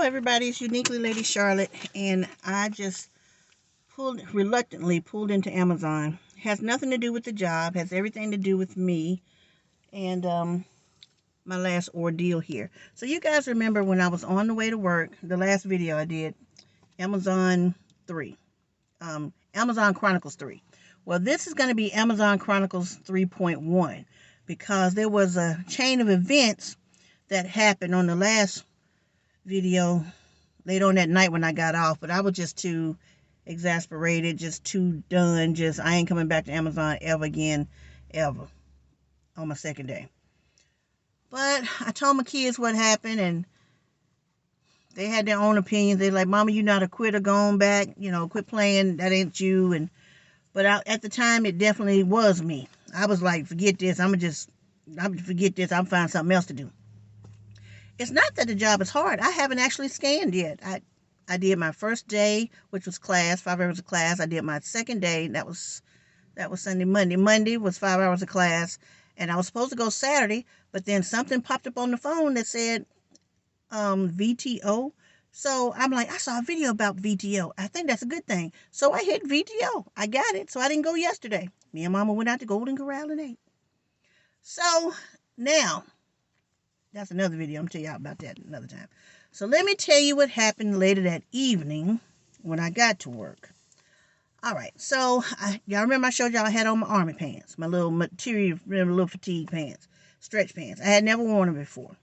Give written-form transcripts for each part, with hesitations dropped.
Hello everybody, it's Uniquely Lady Charlotte, and I just reluctantly pulled into Amazon. Has nothing to do with the job, has everything to do with me and my last ordeal here. So you guys remember when I was on the way to work, the last video I did, Amazon Chronicles 3. Well, this is going to be Amazon Chronicles 3.1 because there was a chain of events that happened on the last video late on that night when I got off, but I was just too exasperated, just too done. I ain't coming back to Amazon ever again, ever, on my second day. But I told my kids what happened, and they had their own opinions. They're like, "Mama, you not a quitter, going back, quit playing, that ain't you." But at the time, it definitely was me. I was like, forget this, I'm forget this, I'll find something else to do. It's not that the job is hard. I haven't actually scanned yet. I did my first day, which was class, 5 hours of class. I did my second day, that was Sunday. Monday was 5 hours of class, and I was supposed to go Saturday, but then something popped up on the phone that said VTO. So I'm like, I saw a video about VTO. I think that's a good thing. So I hit VTO. I got it. So I didn't go yesterday. Me and Mama went out to Golden Corral and ate. So now, that's another video. I'm going to tell y'all about that another time. So let me tell you what happened later that evening when I got to work. All right. So y'all remember I showed y'all I had on my army pants, my little material, little fatigue pants, stretch pants. I had never worn them before.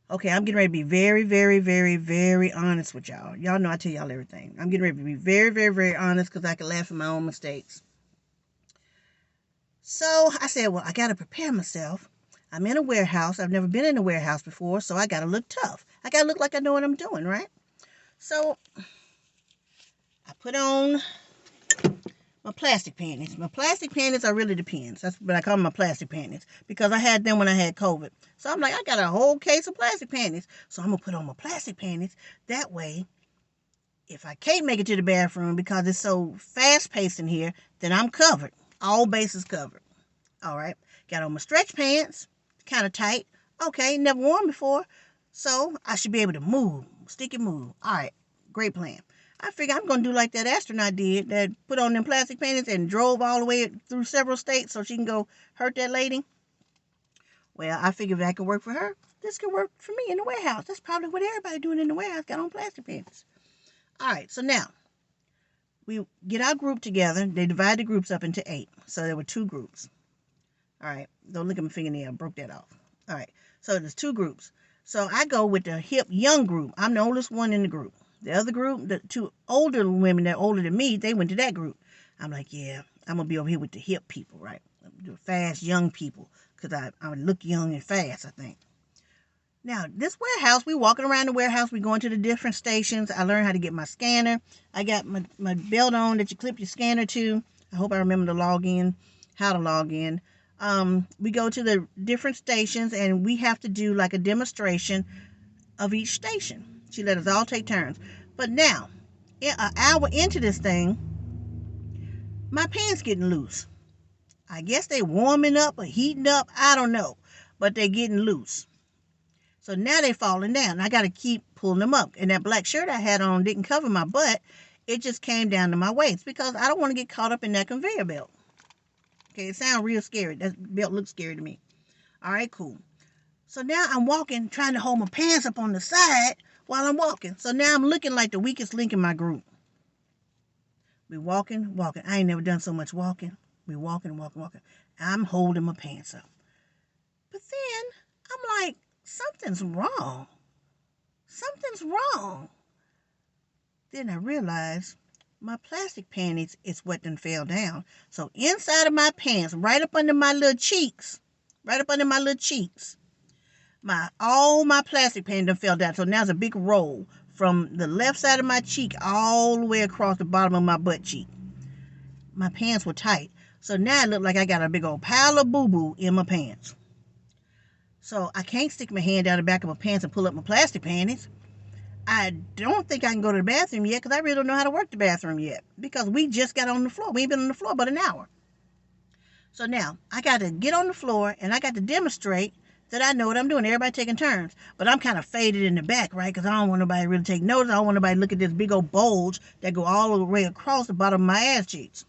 Okay, I'm getting ready to be very, very, very, very honest with y'all. Y'all know I tell y'all everything. I'm getting ready to be very, very, very honest because I can laugh at my own mistakes. So I said, well, I got to prepare myself. I'm in a warehouse. I've never been in a warehouse before, so I got to look tough. I got to look like I know what I'm doing, right? So I put on my plastic panties. My plastic panties are really the pins. That's what I call them, my plastic panties, because I had them when I had COVID. So I'm like, I got a whole case of plastic panties, so I'm going to put on my plastic panties. That way, if I can't make it to the bathroom because it's so fast-paced in here, then I'm covered. All bases covered. All right. Got on my stretch pants. Kind of tight. Okay, never worn before, so I should be able to move, stick and move. All right, great plan. I figure I'm going to do like that astronaut did, that put on them plastic panties and drove all the way through several states so she can go hurt that lady. Well, I figured if that could work for her, this could work for me in the warehouse. That's probably what everybody doing in the warehouse, got on plastic panties. All right, so now we get our group together. They divide the groups up into 8, so there were 2 groups. All right, don't look at my fingernail, broke that off. All right, so there's 2 groups. So I go with the hip young group. I'm the oldest one in the group. The other group, the 2 older women that are older than me, they went to that group. I'm like, yeah, I'm going to be over here with the hip people, right? The fast young people, because I look young and fast, I think. Now, this warehouse, we walking around the warehouse. We going to the different stations. I learned how to get my scanner. I got my belt on that you clip your scanner to. I hope I remember to log in, how to log in. We go to the different stations and we have to do like a demonstration of each station. She let us all take turns. But now, an hour into this thing, my pants getting loose. I guess they warming up or heating up. I don't know. But they getting loose. So now they falling down. I got to keep pulling them up. And that black shirt I had on didn't cover my butt. It just came down to my waist because I don't want to get caught up in that conveyor belt. Okay, it sounds real scary. That belt looks scary to me. All right, cool. So now I'm walking, trying to hold my pants up on the side while I'm walking. So now I'm looking like the weakest link in my group. We walking. I ain't never done so much walking. We walking. I'm holding my pants up. But then I'm like, something's wrong. Then I realized my plastic panties is what done fell down. So inside of my pants, right up under my little cheeks, all my plastic panties done fell down. So now there's a big roll from the left side of my cheek all the way across the bottom of my butt cheek. My pants were tight. So now it looked like I got a big old pile of boo-boo in my pants. So I can't stick my hand down the back of my pants and pull up my plastic panties. I don't think I can go to the bathroom yet because I really don't know how to work the bathroom yet because we just got on the floor. We ain't been on the floor but an hour. So now I got to get on the floor and I got to demonstrate that I know what I'm doing. Everybody taking turns. But I'm kind of faded in the back, right? Because I don't want nobody to really take notice. I don't want nobody to look at this big old bulge that go all the way across the bottom of my ass cheeks.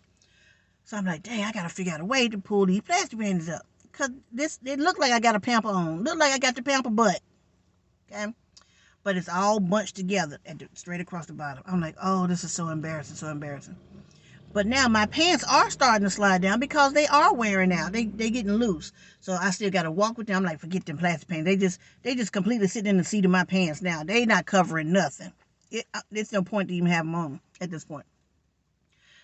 So I'm like, dang, I got to figure out a way to pull these plastic panties up. Because it looked like I got a pamper on. Looked like I got the pamper butt. Okay? But it's all bunched together straight across the bottom. I'm like, oh, this is so embarrassing, so embarrassing. But now my pants are starting to slide down because they are wearing out. They getting loose. So I still got to walk with them. I'm like, forget them plastic pants. They just completely sitting in the seat of my pants now. They not covering nothing. It's no point to even have them on at this point.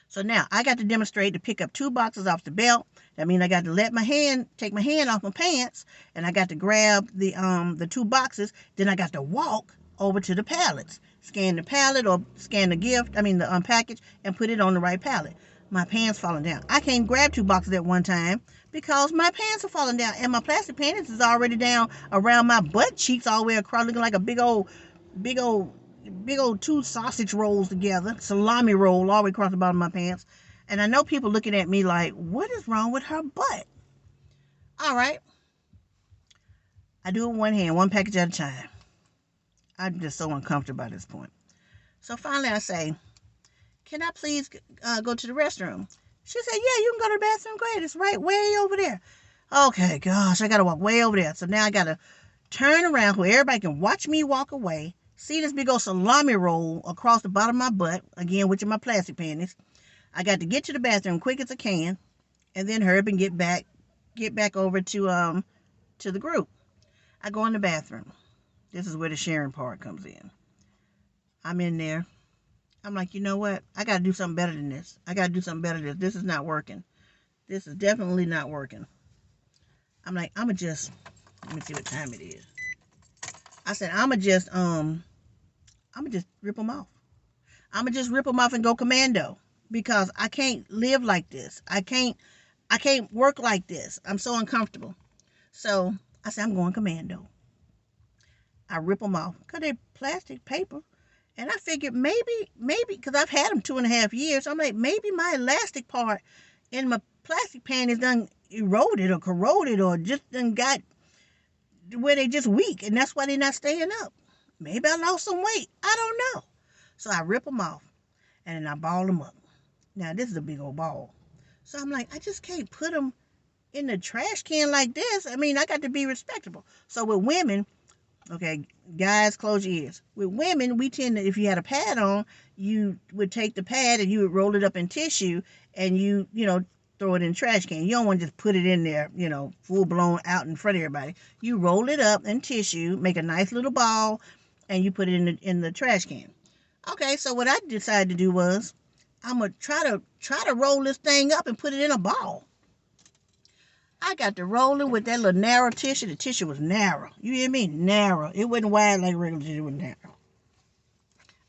So now I got to demonstrate to pick up 2 boxes off the belt. That means I got to take my hand off my pants, and I got to grab the 2 boxes. Then I got to walk over to the pallets, scan the pallet or scan the package, and put it on the right pallet. My pants falling down. I can't grab 2 boxes at one time because my pants are falling down, and my plastic panties is already down around my butt cheeks all the way across, looking like a big old 2 sausage rolls together, salami roll all the way across the bottom of my pants. And I know people looking at me like, what is wrong with her butt? All right. I do it with one hand, one package at a time. I'm just so uncomfortable by this point. So finally I say, can I please go to the restroom? She said, yeah, you can go to the bathroom. Great. It's right way over there. Okay, gosh, I got to walk way over there. So now I got to turn around where everybody can watch me walk away. See this big old salami roll across the bottom of my butt, again, which are my plastic panties. I got to get to the bathroom quick as I can, and then hurry up and get back over to the group. I go in the bathroom. This is where the sharing part comes in. I'm in there. I'm like, you know what? I got to do something better than this. This is not working. This is definitely not working. I'm like, let me see what time it is. I said, I'm going to just rip them off. I'm going to just rip them off and go commando, because I can't live like this. I can't work like this. I'm so uncomfortable. So I said, I'm going commando. I rip them off because they're plastic paper. And I figured maybe, because I've had them 2.5 years, I'm like, maybe my elastic part in my plastic panties done eroded or corroded or just done got where they just weak, and that's why they're not staying up. Maybe I lost some weight. I don't know. So I rip them off, and then I ball them up. Now, this is a big old ball. So I'm like, I just can't put them in the trash can like this. I mean, I got to be respectable. So with women, okay, guys, close your ears. With women, we tend to, if you had a pad on, you would take the pad and you would roll it up in tissue and you throw it in the trash can. You don't want to just put it in there, full blown out in front of everybody. You roll it up in tissue, make a nice little ball, and you put it in the trash can. Okay, so what I decided to do was, I'm gonna try to roll this thing up and put it in a ball. I got to roll it with that little narrow tissue. The tissue was narrow. You hear me? Narrow. It wasn't wide like regular tissue. It was narrow.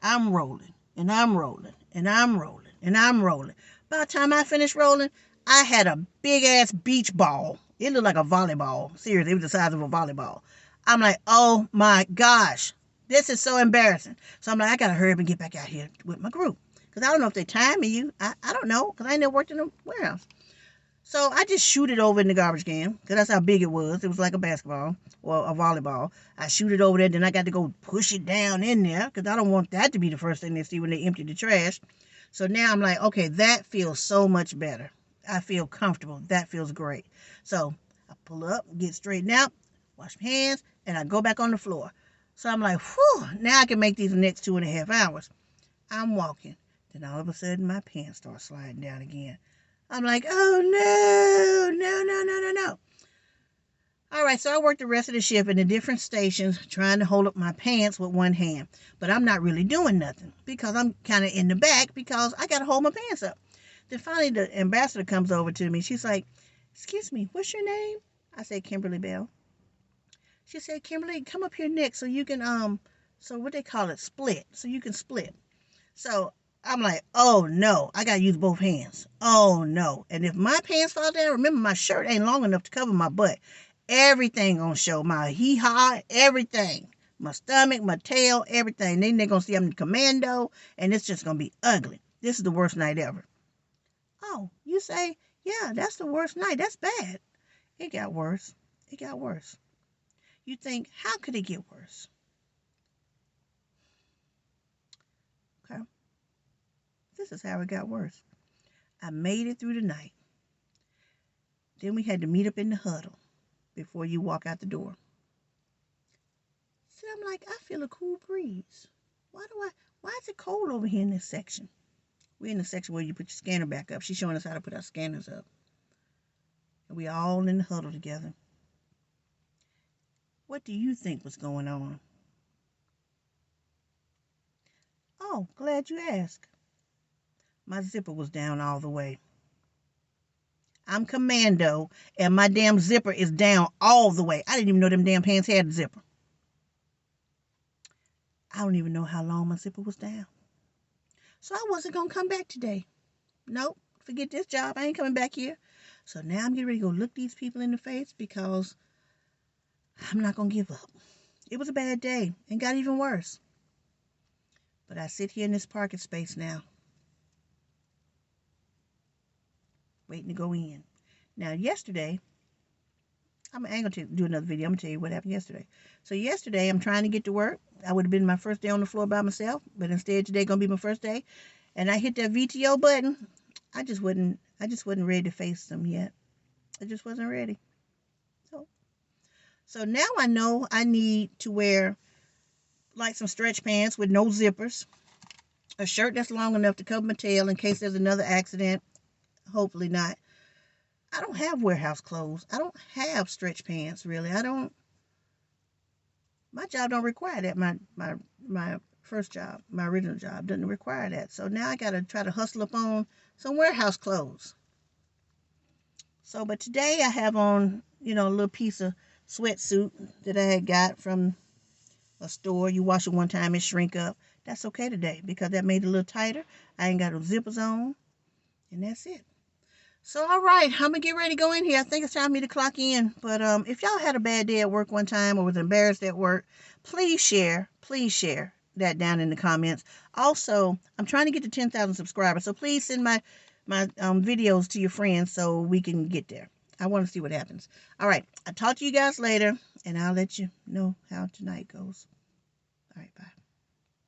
I'm rolling, and I'm rolling, and I'm rolling, and I'm rolling. By the time I finished rolling, I had a big-ass beach ball. It looked like a volleyball. Seriously, it was the size of a volleyball. I'm like, oh, my gosh. This is so embarrassing. So I'm like, I got to hurry up and get back out here with my group. Because I don't know if they timing you. I don't know, because I ain't never worked in a warehouse. So I just shoot it over in the garbage can, because that's how big it was. It was like a basketball or a volleyball. I shoot it over there, then I got to go push it down in there, because I don't want that to be the first thing they see when they empty the trash. So now I'm like, okay, that feels so much better. I feel comfortable. That feels great. So I pull up, get straightened out, wash my hands, and I go back on the floor. So I'm like, whew, now I can make these the next 2.5 hours. I'm walking. Then all of a sudden, my pants start sliding down again. I'm like, oh, no. All right, so I worked the rest of the shift in the different stations trying to hold up my pants with one hand. But I'm not really doing nothing because I'm kind of in the back because I got to hold my pants up. Then finally, the ambassador comes over to me. She's like, excuse me, what's your name? I said, Kimberly Bell. She said, Kimberly, come up here next so you can, so what they call it, split. So you can split. So I'm like, oh, no, I got to use both hands. Oh, no. And if my pants fall down, remember, my shirt ain't long enough to cover my butt. Everything going to show. My hee-haw, everything. My stomach, my tail, everything. Then they're going to see I'm in commando, and it's just going to be ugly. This is the worst night ever. Oh, you say, yeah, that's the worst night. That's bad. It got worse. You think, how could it get worse? Okay, this is how it got worse. I made it through the night. Then we had to meet up in the huddle before you walk out the door. So I'm like, I feel a cool breeze. Why is it cold over here in this section? We're in the section where you put your scanner back up. She's showing us how to put our scanners up. And we all in the huddle together. What do you think was going on? Oh, glad you asked. My zipper was down all the way. I'm commando, and my damn zipper is down all the way. I didn't even know them damn pants had a zipper. I don't even know how long my zipper was down. So I wasn't going to come back today. Nope, forget this job. I ain't coming back here. So now I'm getting ready to go look these people in the face because I'm not going to give up. It was a bad day and got even worse. But I sit here in this parking space now, waiting to go in. Now, yesterday, I ain't going to do another video. I'm going to tell you what happened yesterday. So yesterday, I'm trying to get to work. I would have been my first day on the floor by myself, but instead today going to be my first day. And I hit that VTO button. I just wasn't ready to face them yet. I just wasn't ready. So now I know I need to wear like some stretch pants with no zippers, a shirt that's long enough to cover my tail in case there's another accident. Hopefully not. I don't have warehouse clothes. I don't have stretch pants, really. My job don't require that. My first job, my original job, doesn't require that. So now I got to try to hustle up on some warehouse clothes. So, but today I have on, a little piece of sweatsuit that I had got from a store. You wash it one time, it shrink up. That's okay today because that made it a little tighter. I ain't got no zippers on, and that's it. So, all right, I'm going to get ready to go in here. I think it's time for me to clock in. But if y'all had a bad day at work one time or was embarrassed at work, please share that down in the comments. Also, I'm trying to get to 10,000 subscribers, so please send my videos to your friends so we can get there. I want to see what happens. All right, I'll talk to you guys later, and I'll let you know how tonight goes. All right, bye.